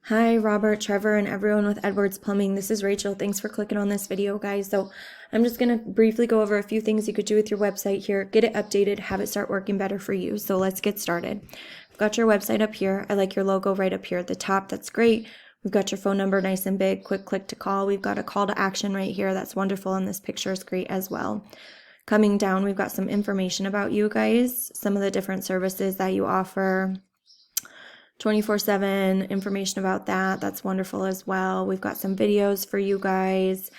Hi, Robert, Trevor, and everyone with Edwards Plumbing. This is Rachel. Thanks for clicking on this video, guys. So I'm just going to briefly go over a few things you could do with your website here, get it updated, have it start working better for you. So let's get started. I've got your website up here. I like your logo right up here at the top. That's great. We've got your phone number nice and big, quick click to call. We've got a call to action right here. That's wonderful, and this picture is great as well. Coming down, we've got some information about you guys, some of the different services that you offer. 24/7 information about that. That's wonderful as well. We've got some videos for you guys.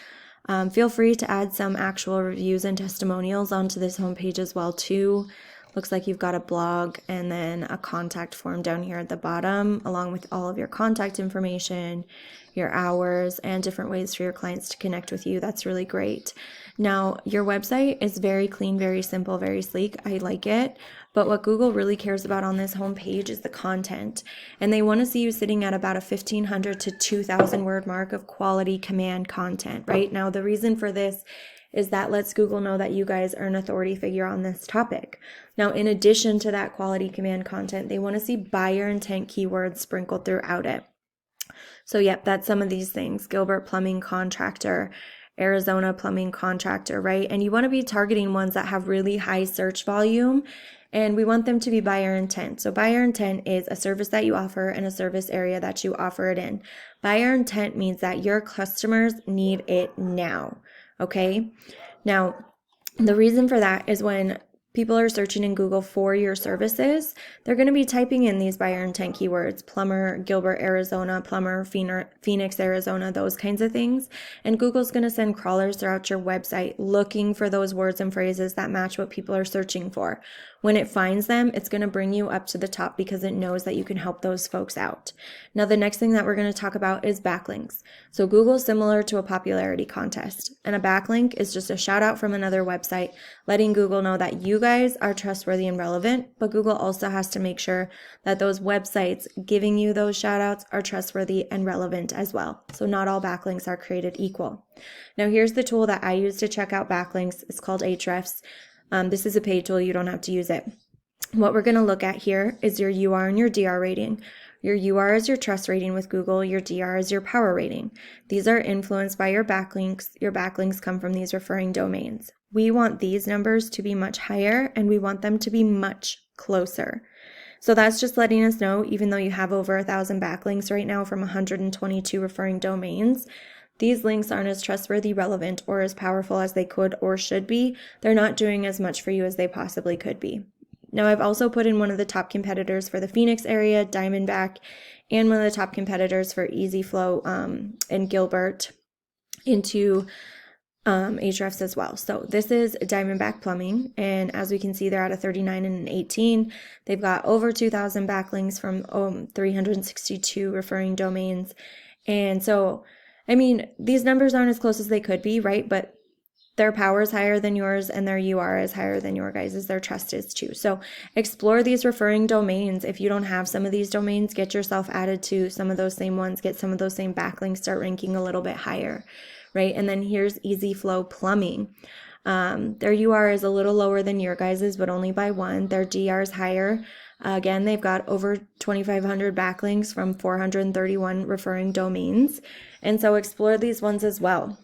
Feel free to add some actual reviews and testimonials onto this homepage as well too. Looks like you've got a blog and then a contact form down here at the bottom, along with all of your contact information, your hours, and different ways for your clients to connect with you. That's really great. Now, your website is very clean, very simple, very sleek. I like it. But what Google really cares about on this homepage is the content. And they want to see you sitting at about a 1,500 to 2,000 word mark of quality command content, right? Now, the reason for this is that lets Google know that you guys are an authority figure on this topic. Now, in addition to that quality command content, they want to see buyer intent keywords sprinkled throughout it. So, yep, that's some of these things. Gilbert Plumbing Contractor, Arizona Plumbing Contractor, right? And you want to be targeting ones that have really high search volume, and we want them to be buyer intent. So buyer intent is a service that you offer and a service area that you offer it in. Buyer intent means that your customers need it now, okay? Now, the reason for that is when people are searching in Google for your services, they're going to be typing in these buyer intent keywords: plumber, Gilbert, Arizona, plumber, Phoenix, Arizona, those kinds of things. And Google's going to send crawlers throughout your website looking for those words and phrases that match what people are searching for. When it finds them, it's going to bring you up to the top because it knows that you can help those folks out. Now, the next thing that we're going to talk about is backlinks. So Google's similar to a popularity contest, and a backlink is just a shout out from another website, letting Google know that you guys are trustworthy and relevant, but Google also has to make sure that those websites giving you those shout outs are trustworthy and relevant as well. So not all backlinks are created equal. Now, here's the tool that I use to check out backlinks. It's called Ahrefs. This is a paid tool. You don't have to use it. What we're going to look at here is your UR and your DR rating. Your UR is your trust rating with Google. Your DR is your power rating. These are influenced by your backlinks. Your backlinks come from these referring domains. We want these numbers to be much higher, and we want them to be much closer. So that's just letting us know, even though you have over 1,000 backlinks right now from 122 referring domains, these links aren't as trustworthy, relevant, or as powerful as they could or should be. They're not doing as much for you as they possibly could be. Now, I've also put in one of the top competitors for the Phoenix area, Diamondback, and one of the top competitors for EasyFlow and Gilbert into Ahrefs as well. So this is Diamondback Plumbing, and as we can see, they're at a 39 and an 18. They've got over 2,000 backlinks from 362 referring domains. And so, I mean, these numbers aren't as close as they could be, right? But their power is higher than yours, and their UR is higher than your guys'. Their trust is too. So explore these referring domains. If you don't have some of these domains, get yourself added to some of those same ones, get some of those same backlinks, start ranking a little bit higher, right? And then here's EasyFlow Plumbing. Their UR is a little lower than your guys's, but only by one. Their DR is higher. Again, they've got over 2,500 backlinks from 431 referring domains. And so explore these ones as well.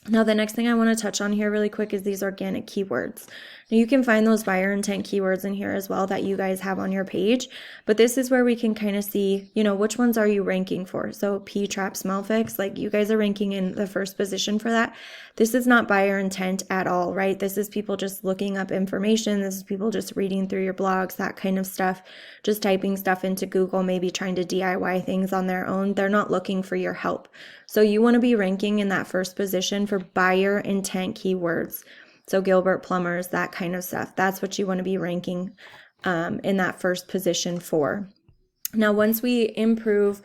Now, the next thing I want to touch on here really quick is these organic keywords. Now, you can find those buyer intent keywords in here as well that you guys have on your page, but this is where we can kind of see, which ones are you ranking for? So P-trap, smell fix, like you guys are ranking in the first position for that. This is not buyer intent at all, right? This is people just looking up information. This is people just reading through your blogs, that kind of stuff, just typing stuff into Google, maybe trying to DIY things on their own. They're not looking for your help. So you want to be ranking in that first position for buyer intent keywords. So Gilbert Plumbers, that kind of stuff. That's what you want to be ranking in that first position for. Now, once we improve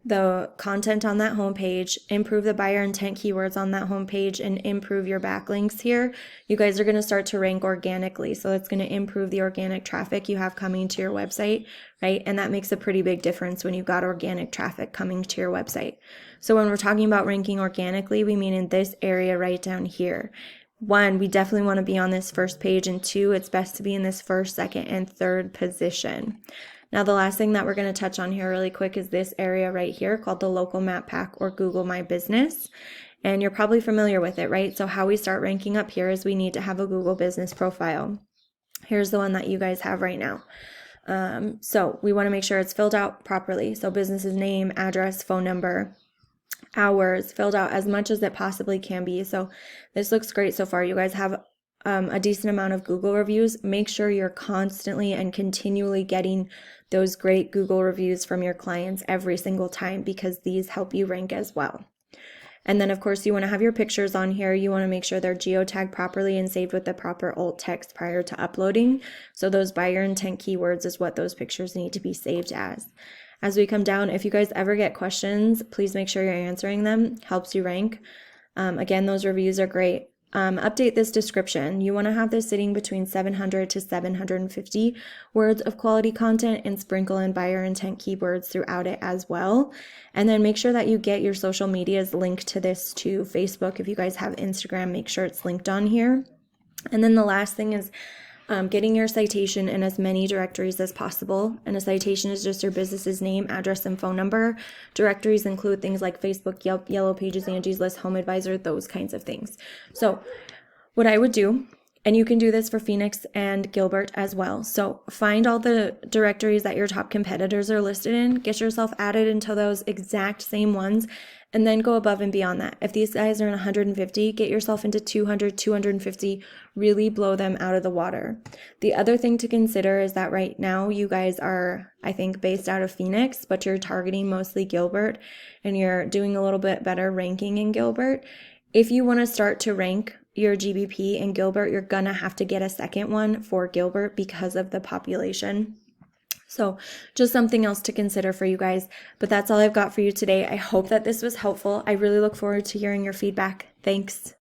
the content on that homepage, improve the buyer intent keywords on that homepage, and improve your backlinks here, you guys are going to start to rank organically. So it's going to improve the organic traffic you have coming to your website, right? And that makes a pretty big difference when you've got organic traffic coming to your website. So when we're talking about ranking organically, we mean in this area right down here. One, we definitely want to be on this first page, and two, it's best to be in this first, second, and third position. Now, the last thing that we're going to touch on here really quick is this area right here called the local map pack or Google My Business. And you're probably familiar with it, right? So how we start ranking up here is we need to have a Google business profile. Here's the one that you guys have right now. So we want to make sure it's filled out properly. So business's name, address, phone number, hours, filled out as much as it possibly can be. So this looks great so far. You guys have a decent amount of Google reviews. Make sure you're constantly and continually getting those great Google reviews from your clients every single time, because these help you rank as well. And then, of course, you want to have your pictures on here. You want to make sure they're geotagged properly and saved with the proper alt text prior to uploading. So those buyer intent keywords is what those pictures need to be saved as. As we come down, if you guys ever get questions, please make sure you're answering them. Helps you rank. Again, those reviews are great. Update this description. You want to have this sitting between 700 to 750 words of quality content, and sprinkle in buyer intent keywords throughout it as well. And then make sure that you get your social medias linked to this to Facebook. If you guys have Instagram, make sure it's linked on here. And then the last thing is getting your citation in as many directories as possible. And a citation is just your business's name, address, and phone number. Directories include things like Facebook, Yelp, Yellow Pages, Angie's List, Home Advisor, those kinds of things. So what I would do, and you can do this for Phoenix and Gilbert as well. So find all the directories that your top competitors are listed in, get yourself added into those exact same ones, and then go above and beyond that. If these guys are in 150, get yourself into 200, 250, really blow them out of the water. The other thing to consider is that right now you guys are, I think, based out of Phoenix, but you're targeting mostly Gilbert, and you're doing a little bit better ranking in Gilbert. If you want to start to rank your GBP in Gilbert, you're going to have to get a second one for Gilbert because of the population. So just something else to consider for you guys. But that's all I've got for you today. I hope that this was helpful. I really look forward to hearing your feedback. Thanks.